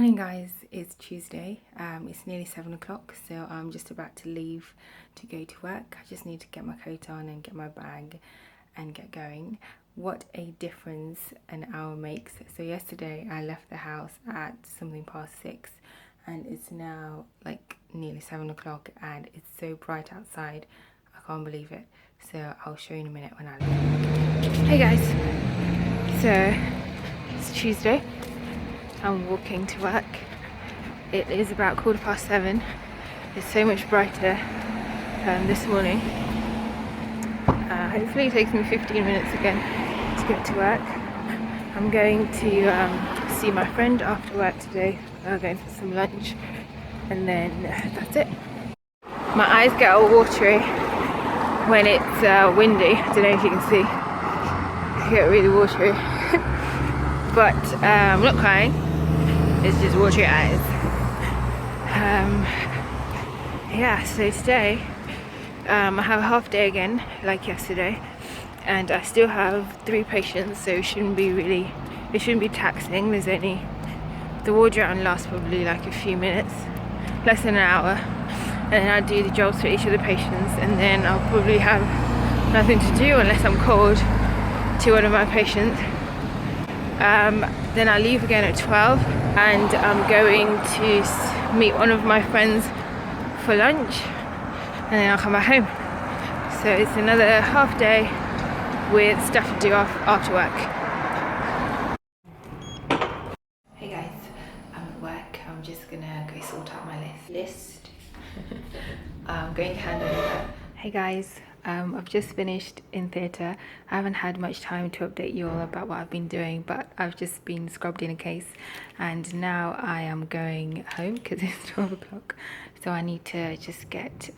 Morning guys, it's Tuesday. It's nearly 7 o'clock, so I'm just about to leave to go to work. I just need to get my coat on and get my bag and get going. What a difference an hour makes. So yesterday I left the house at something past 6 and it's now like nearly 7 o'clock and it's so bright outside. I can't believe it. So I'll show you in a minute when I leave. Hey guys, so it's Tuesday. I'm walking to work. It is about 7:15. It's so much brighter this morning. Hopefully it takes me 15 minutes again to get to work. I'm going to see my friend after work today. We're going for some lunch and then that's it. My eyes get all watery when it's windy. I don't know if you can see. I get really watery. But I'm not crying. It's just watery eyes. Yeah, so today I have a half day again, like yesterday, and I still have 3 patients, so it shouldn't be taxing. There's only, the ward round lasts probably like a few minutes, less than an hour, and then I do the jobs for each of the patients, and then I'll probably have nothing to do unless I'm called to one of my patients. Then I leave again at 12 and I'm going to meet one of my friends for lunch and then I'll come back home. So it's another half day with stuff to do after work. Hey guys, I'm at work. I'm just gonna go sort out my list. I'm going to hand over. Hey guys, I've just finished in theatre. I haven't had much time to update you all about what I've been doing, but I've just been scrubbed in a case and now I am going home because it's 12 o'clock. So I need to just get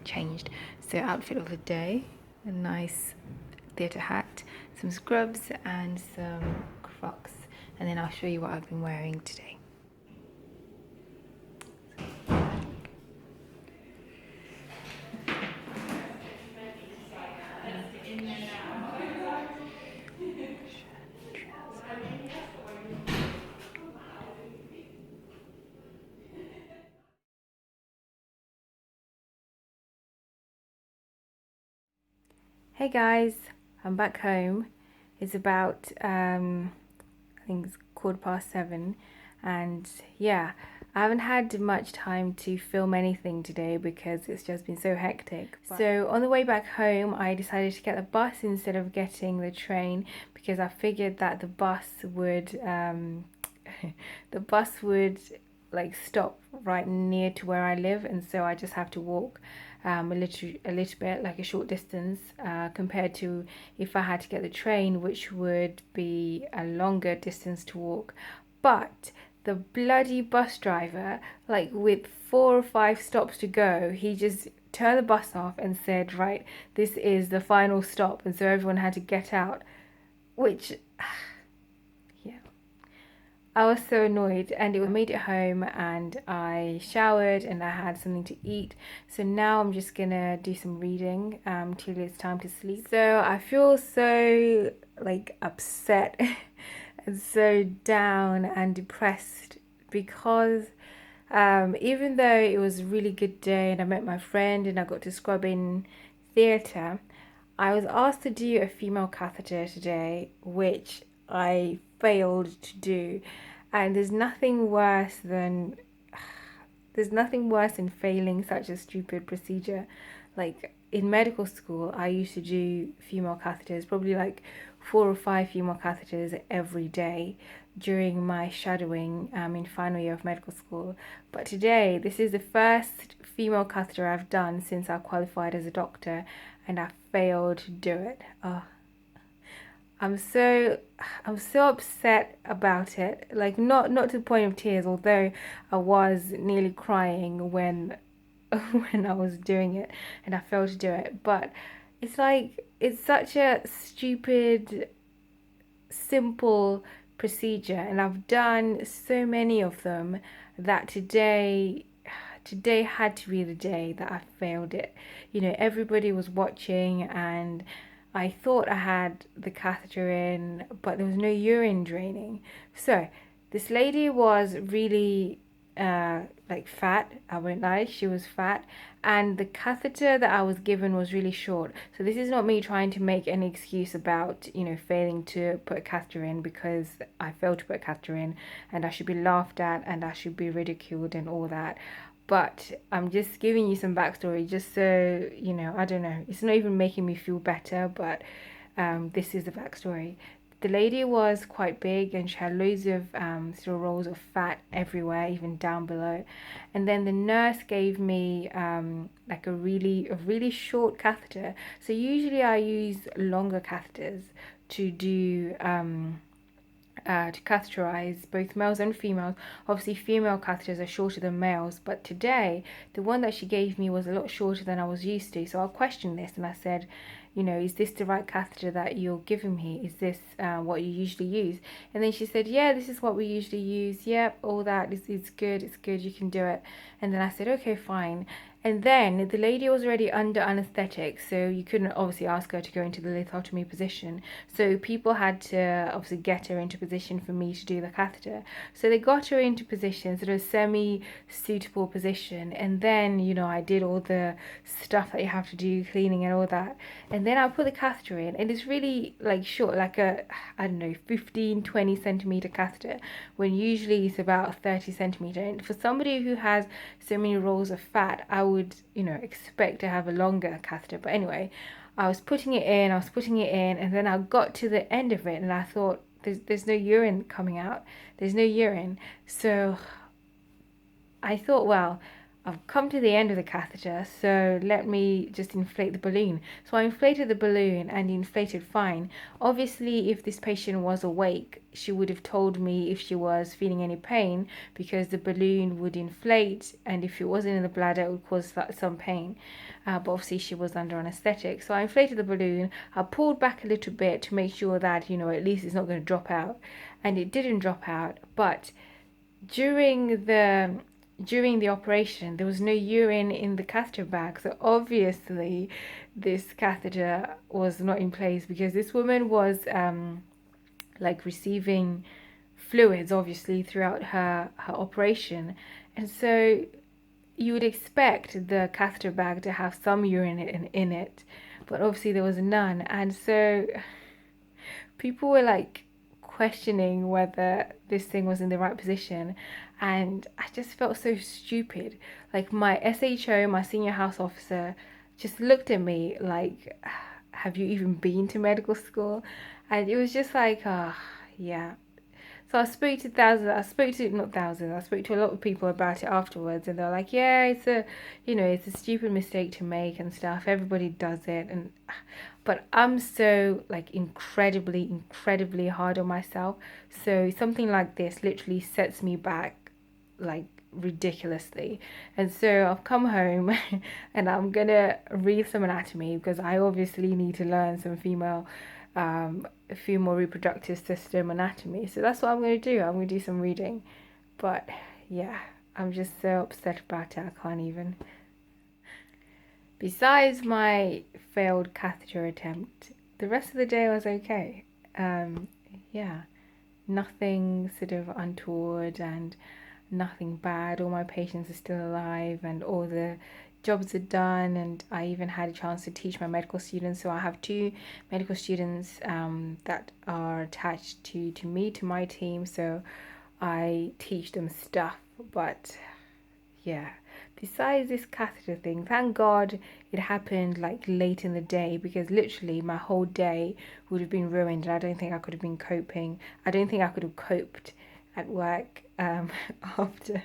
changed. So outfit of the day, a nice theatre hat, some scrubs and some Crocs, and then I'll show you what I've been wearing today. Hey guys, I'm back home. It's about I think it's 7:15, and yeah, I haven't had much time to film anything today because it's just been so hectic. So on the way back home I decided to get the bus instead of getting the train because I figured that the bus would like stop right near to where I live, and so I just have to walk a little bit, like a short distance, compared to if I had to get the train, which would be a longer distance to walk. But the bloody bus driver, like with 4 or 5 stops to go, he just turned the bus off and said, right, this is the final stop, and so everyone had to get out, which I was so annoyed. And I made it home and I showered and I had something to eat. So now I'm just gonna do some reading till it's time to sleep. So I feel so like upset and so down and depressed because even though it was a really good day and I met my friend and I got to scrub in theatre, I was asked to do a female catheter today, which I failed to do. And there's nothing worse than failing such a stupid procedure. Like in medical school I used to do female catheters, probably like 4 or 5 female catheters every day during my shadowing in final year of medical school. But today this is the first female catheter I've done since I qualified as a doctor and I failed to do it. I'm so upset about it. Like not to the point of tears, although I was nearly crying when when I was doing it and I failed to do it. But it's like it's such a stupid, simple procedure, and I've done so many of them that today had to be the day that I failed it. You know, everybody was watching and I thought I had the catheter in, but there was no urine draining. So This lady was really like fat. I won't lie, she was fat, and the catheter that I was given was really short. So this is not me trying to make any excuse about, you know, failing to put a catheter in, because I failed to put a catheter in, and I should be laughed at and I should be ridiculed and all that. But I'm just giving you some backstory, just so you know. I don't know. It's not even making me feel better, but this is the backstory. The lady was quite big and she had loads of sort of rolls of fat everywhere, even down below. And then the nurse gave me like a really short catheter. So usually I use longer catheters to do to catheterize both males and females. Obviously, female catheters are shorter than males, but today the one that she gave me was a lot shorter than I was used to. So I questioned this and I said, you know, is this the right catheter that you're giving me? Is this what you usually use? And then she said, yeah, this is what we usually use. Yep, all that is good. It's good. You can do it. And then I said, okay, fine. And then the lady was already under anesthetic, so you couldn't obviously ask her to go into the lithotomy position. So people had to obviously get her into position for me to do the catheter. So they got her into position, sort of semi-suitable position. And then, you know, I did all the stuff that you have to do, cleaning and all that. And then I put the catheter in, and it's really like short, like a, I don't know, 15, 20 centimeter catheter, when usually it's about 30 centimeter. And for somebody who has so many rolls of fat, I would, you know, expect to have a longer catheter. But anyway, I was putting it in, and then I got to the end of it and I thought, there's no urine coming out. There's no urine. So I thought, well, I've come to the end of the catheter, so let me just inflate the balloon. So I inflated the balloon and inflated fine. Obviously, if this patient was awake, she would have told me if she was feeling any pain, because the balloon would inflate, and if it wasn't in the bladder, it would cause some pain. But obviously, she was under anesthetic. So I inflated the balloon. I pulled back a little bit to make sure that, you know, at least it's not going to drop out. And it didn't drop out. But during the operation, there was no urine in the catheter bag. So obviously, this catheter was not in place, because this woman was like receiving fluids, obviously, throughout her operation. And so you would expect the catheter bag to have some urine in it, but obviously there was none. And so people were like questioning whether this thing was in the right position, and I just felt so stupid. Like my SHO, my senior house officer, just looked at me like, have you even been to medical school? And it was just like, yeah. So I spoke to thousands, I spoke to, not thousands, I spoke to a lot of people about it afterwards, and they're like, yeah, it's a stupid mistake to make and stuff. Everybody does it. And but I'm so like incredibly hard on myself. So something like this literally sets me back like ridiculously. And so I've come home and I'm gonna read some anatomy, because I obviously need to learn some female reproductive system anatomy. So that's what I'm going to do. I'm going to do some reading. But yeah, I'm just so upset about it. I can't even. Besides my failed catheter attempt, the rest of the day was okay. Yeah, nothing sort of untoward and nothing bad. All my patients are still alive and all the jobs are done, and I even had a chance to teach my medical students. So I have two medical students that are attached to me, to my team. So I teach them stuff. But yeah, besides this catheter thing, thank God it happened like late in the day, because literally my whole day would have been ruined, and I don't think I could have been coping. I don't think I could have coped at work after.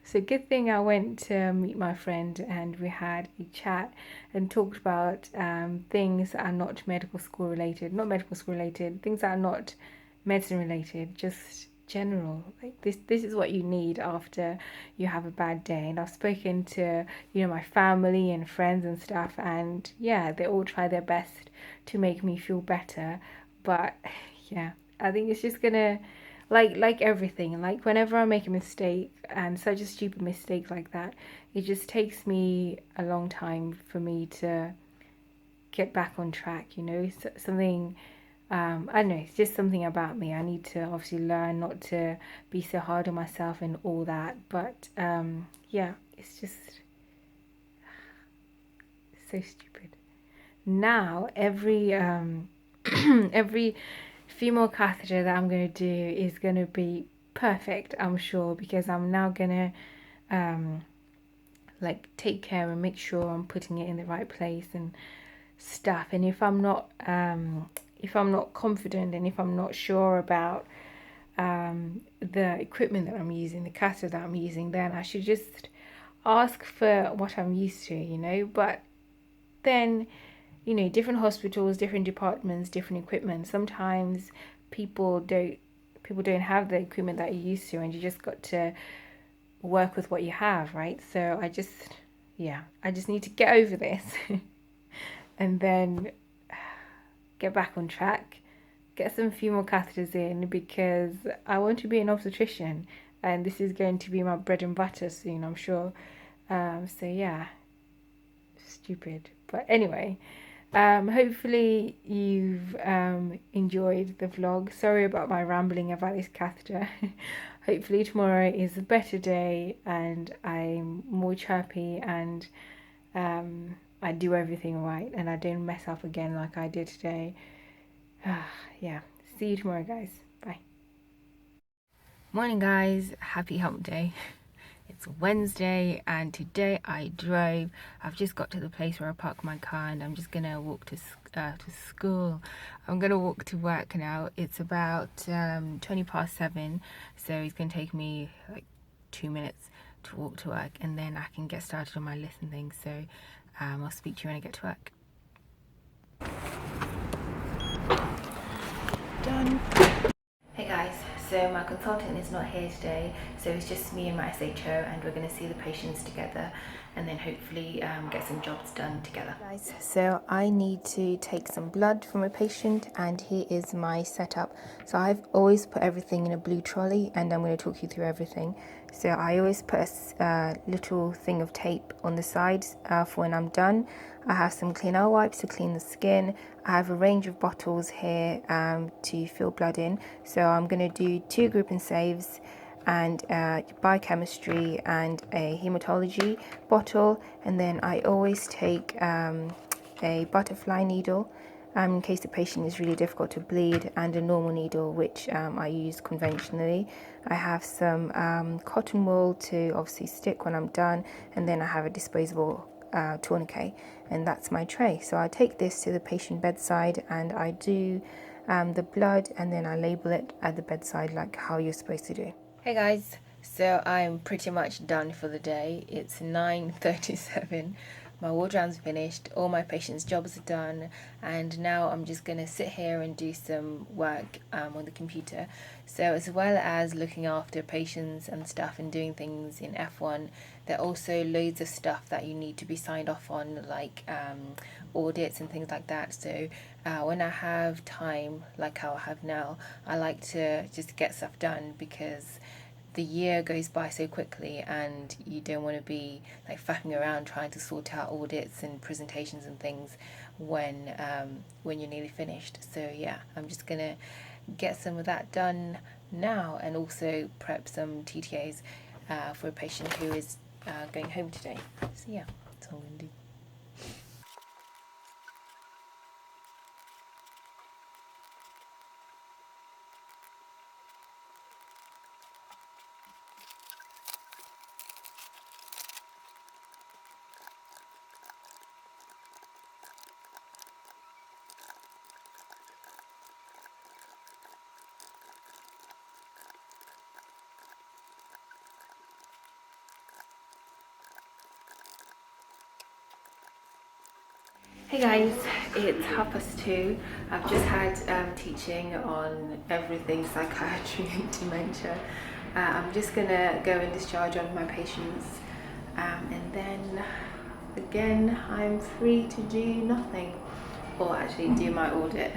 So good thing I went to meet my friend and we had a chat and talked about things that are not medical school related, things that are not medicine related, just general. Like this is what you need after you have a bad day. And I've spoken to, you know, my family and friends and stuff, and yeah, they all try their best to make me feel better. But yeah, I think it's just gonna, like everything, like whenever I make a mistake, and such a stupid mistake like that, it just takes me a long time for me to get back on track, you know. Something I don't know, it's just something about me. I need to obviously learn not to be so hard on myself and all that. But yeah, it's just so stupid. Now every every female catheter that I'm gonna do is gonna be perfect, I'm sure, because I'm now gonna um like take care and make sure I'm putting it in the right place and stuff. And if I'm not confident and if I'm not sure about the equipment that I'm using, the catheter that I'm using, then I should just ask for what I'm used to, you know. But then, you know, different hospitals, different departments, different equipment. Sometimes people don't people don't have the equipment that you're used to, and you just got to work with what you have, right? So I just need to get over this and then get back on track, get some few more catheters in because I want to be an obstetrician and this is going to be my bread and butter soon, I'm sure. So yeah, stupid. But anyway, hopefully you've enjoyed the vlog. Sorry about my rambling about this catheter. Hopefully tomorrow is a better day and I'm more chirpy and I do everything right and I don't mess up again like I did today. Yeah, see you tomorrow, guys. Bye. Morning, guys. Happy hump day. It's Wednesday and today I drove. I've just got to the place where I park my car and I'm just gonna walk to school. I'm gonna walk to work now. It's about 7:20, so it's gonna take me like 2 minutes to walk to work and then I can get started on my list and things. So I'll speak to you when I get to work. Done. Hey guys, so my consultant is not here today, so it's just me and my SHO and we're going to see the patients together and then hopefully get some jobs done together. Guys, so I need to take some blood from a patient and here is my setup. So I've always put everything in a blue trolley and I'm going to talk you through everything. So I always put a little thing of tape on the sides for when I'm done. I have some clean L wipes to clean the skin. I have a range of bottles here to fill blood in. So I'm going to do 2 group and saves and biochemistry and a hematology bottle. And then I always take a butterfly needle in case the patient is really difficult to bleed, and a normal needle, which I use conventionally. I have some cotton wool to obviously stick when I'm done, and then I have a disposable tourniquet, and that's my tray. So I take this to the patient bedside and I do the blood and then I label it at the bedside like how you're supposed to do. Hey guys, so I'm pretty much done for the day. It's 9:37. My ward round's finished, all my patients' jobs are done, and now I'm just going to sit here and do some work on the computer. So as well as looking after patients and stuff and doing things in F1, there are also loads of stuff that you need to be signed off on, like audits and things like that. So when I have time, like how I have now, I like to just get stuff done because the year goes by so quickly and you don't want to be like faffing around trying to sort out audits and presentations and things when you're nearly finished. So yeah, I'm just gonna get some of that done now and also prep some TTAs for a patient who is going home today. So yeah, that's all I'm gonna do. Hey guys, it's 2:30. I've just had teaching on everything psychiatry and dementia. I'm just gonna go and discharge one of my patients and then again I'm free to do nothing or actually do my audit.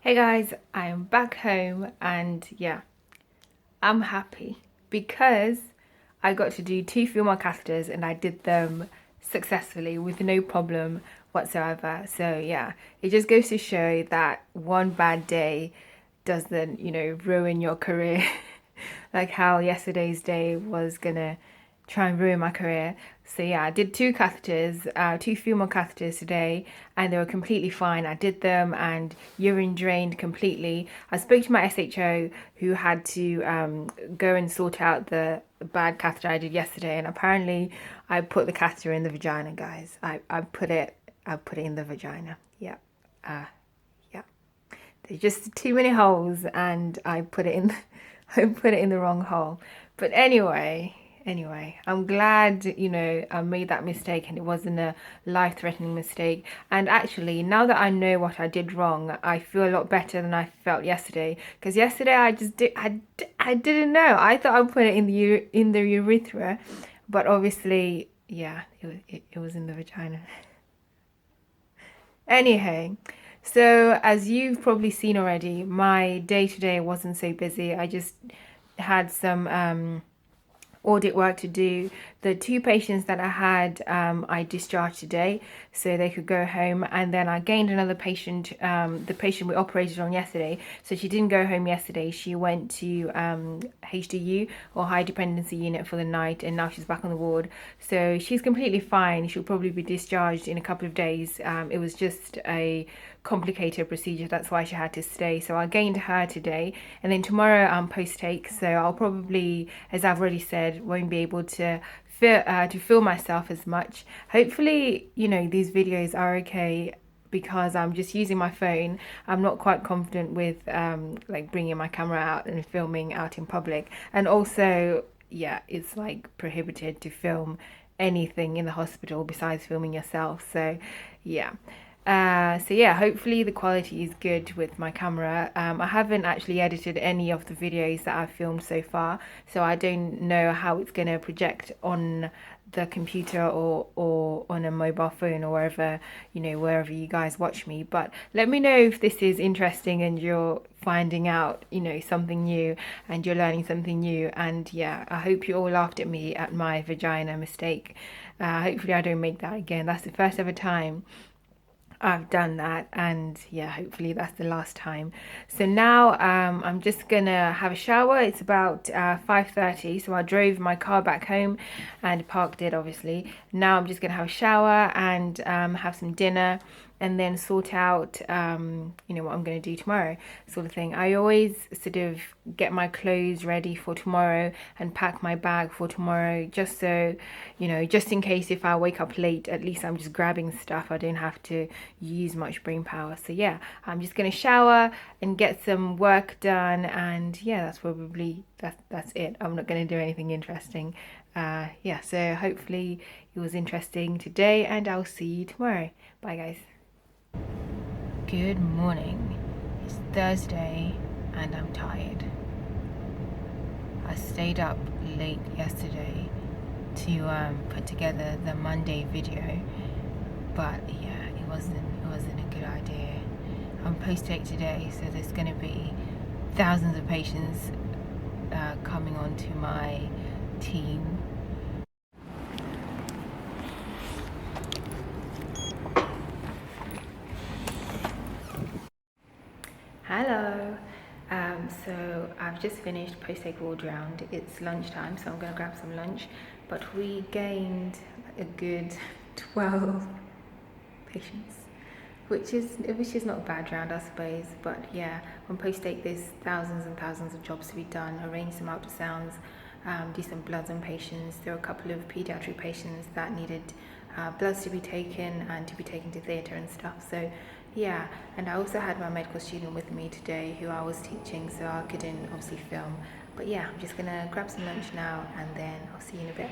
Hey guys, I am back home and yeah, I'm happy because I got to do 2 female catheters and I did them successfully with no problem whatsoever. So yeah, it just goes to show that one bad day doesn't, ruin your career. Like how yesterday's day was gonna try and ruin my career. So yeah, I did 2 catheters, 2 female catheters today, and they were completely fine. I did them, and urine drained completely. I spoke to my SHO, who had to go and sort out the bad catheter I did yesterday, and apparently I put the catheter in the vagina, guys. I put it in the vagina. Yeah, yeah. There's just too many holes, and I put it in. I put it in the wrong hole. But anyway, I'm glad, I made that mistake and it wasn't a life-threatening mistake. And actually, now that I know what I did wrong, I feel a lot better than I felt yesterday. Because yesterday I just did, I didn't know. I thought I put it in the urethra, but obviously, yeah, it was in the vagina. Anyhow, so as you've probably seen already, my day today wasn't so busy. I just had some audit work to do. The 2 patients that I had, I discharged today so they could go home. And then I gained another patient, the patient we operated on yesterday. So she didn't go home yesterday. She went to HDU or high dependency unit for the night, and now she's back on the ward. So she's completely fine. She'll probably be discharged in a couple of days. It was just a complicated procedure, that's why she had to stay. So I gained her today, and then tomorrow I'm post take, so I'll probably, as I've already said, won't be able to feel myself as much. Hopefully, these videos are okay because I'm just using my phone. I'm not quite confident with like bringing my camera out and filming out in public, and also yeah, it's like prohibited to film anything in the hospital besides filming yourself. So yeah. So yeah, hopefully the quality is good with my camera. I haven't actually edited any of the videos that I've filmed so far, so I don't know how it's going to project on the computer or on a mobile phone or wherever you guys watch me. But let me know if this is interesting and you're finding out, something new and you're learning something new. And yeah, I hope you all laughed at me at my vagina mistake. Hopefully I don't make that again. That's the first ever time I've done that, and yeah, hopefully that's the last time. So now I'm just gonna have a shower. It's about 5:30, so I drove my car back home and parked it obviously. Now I'm just gonna have a shower and have some dinner, and then sort out what I'm going to do tomorrow, sort of thing. I always sort of get my clothes ready for tomorrow and pack my bag for tomorrow, just so just in case if I wake up late, at least I'm just grabbing stuff. I don't have to use much brain power. So yeah, I'm just going to shower and get some work done, and yeah, that's it. I'm not going to do anything interesting. Yeah, so hopefully it was interesting today, and I'll see you tomorrow. Bye guys. Good morning. It's Thursday and I'm tired. I stayed up late yesterday to put together the Monday video, but yeah, it wasn't a good idea. I'm post-take today, so there's going to be thousands of patients coming onto my team. Hello. So I've just finished post-take ward round. It's lunchtime, so I'm going to grab some lunch. But we gained a good 12 patients, which is not a bad round, I suppose. But yeah, on post-take there's thousands and thousands of jobs to be done. Arrange some ultrasounds, do some bloods on patients. There were a couple of pediatric patients that needed bloods to be taken and to be taken to theatre and stuff. So yeah, and I also had my medical student with me today who I was teaching, so I couldn't obviously film. But yeah, I'm just gonna grab some lunch now and then I'll see you in a bit.